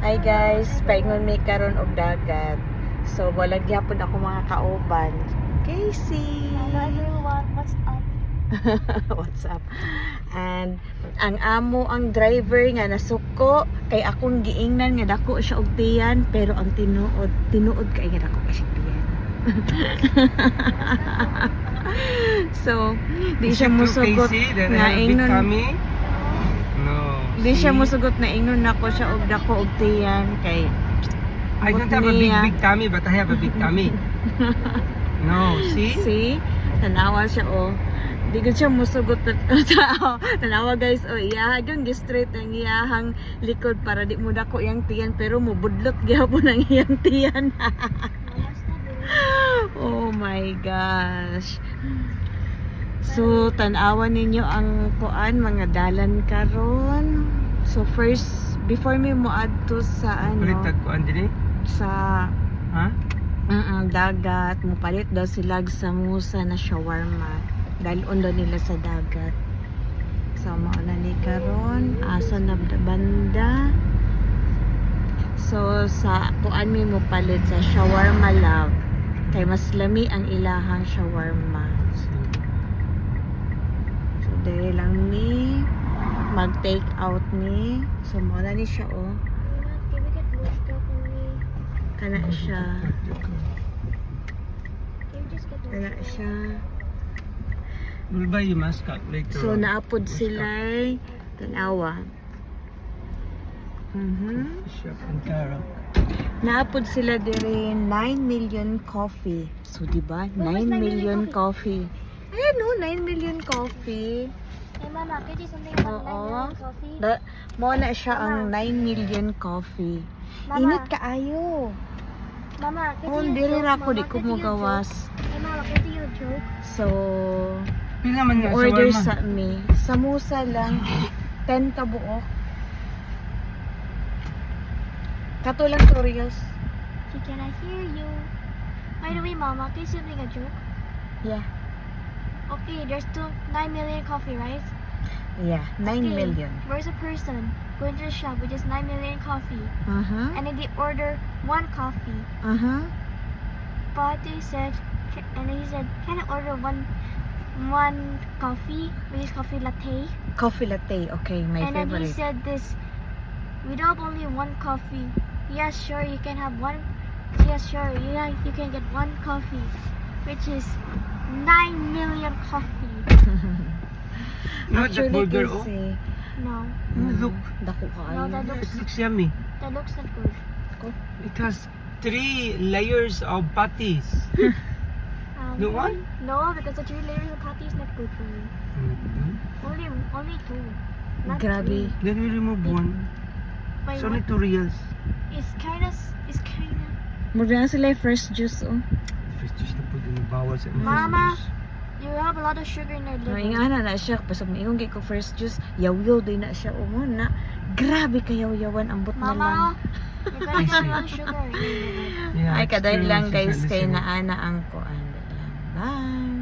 Hi guys, paingon mi karon og dagat. So wala gyapon ako mga kauban. Casey. Hello everyone, what's up? What's up? And ang amo ang driver nga nasuko kay akong giingnan nga dako siya og tiyan, pero ang tinuod kay nga dako siya tiyan. So, di siya musugot nga ingnon. No. Di siya musugot na ingnon nako siya og dako og tiyan kay I don't have a big tummy, but I have a big tummy. No, see? See? Tanawa siya oh. Di ko siya musugot tanawa guys oh, iya yung straight ang iyahang likod para di mo dako yang tiyan, pero mubudlot gyapon ang iyang tiyan. Oh my gosh. So tanawa ninyo ang kuan mga dalan karon. So first before me mo adto sa Palitag ko andini? sa Ha? dagat, mupalit daw sila sa musa na shawarma. Dalon daw nila sa dagat. So mao na ni karon asa na banda. So sa kuan mi mo palit sa shawarma love. Kay mas lami ang ilahang shawarma. So dere lang ni mag-take out ni. So mao na ni siya oh. Can we get vodka for me? Kana siya. Can we just get Kana vodka? siya. We'll buy you mascot later. So on. naapod sila tanawa. Shop and carrot. Naapod sila dire 9 million coffee. So di ba? 9 What was 9 million million coffee. Ayan oh, 9 million coffee. Hey mama, can you do something about Oo. coffee? Mo na siya ang 9 million coffee. Mama. Init kaayo. Mama, can Oh, you dili joke? ra ko di Mama, ko can mo you gawas. joke? Hey mama, can you joke? So Pila man nga order shawarma? sa mi. Samusa lang 10 ka buok. Kato lang tutorials. Okay, can I hear you? By the way, mama, can you say something a joke? Yeah. Okay, there's 9 million coffee, right? Yeah, 9 Okay, million. Where's a person going to the shop with just 9 million coffee, Uh-huh. and then they order one coffee, Uh-huh. but they said, and then he said, can I order one coffee, which is coffee latte? Coffee latte. Okay, my and then he favorite. said this, we don't have only one coffee. Yes, sure, you can have one. Yes, sure, yeah, you can get one coffee, which is 9 million coffee. Not that burger, oh. kasi, No, Look. dako no, kaayo. that It looks looks yummy. not good. It has 3 layers of patties. The Really? one? No, because the 3 layers of patty is not good for me. Only 2. Not Grabe. 3. Then we remove one. Wait, It's only 2 reals. It's kinda. Mura na sila yung fresh juice oh. First just to put in the bowels and Mama. You have a lot of sugar in your liver. Ingana na siya pasag maingong ko first juice, yaw-yaw din na siya oh na. Grabe kayaw-yawan ang but na lang. Mama, you're gonna get a lot of sugar in your liver. Yeah, Ay kaday lang guys experience is kay not the same. naana ang kuan lang. Bye.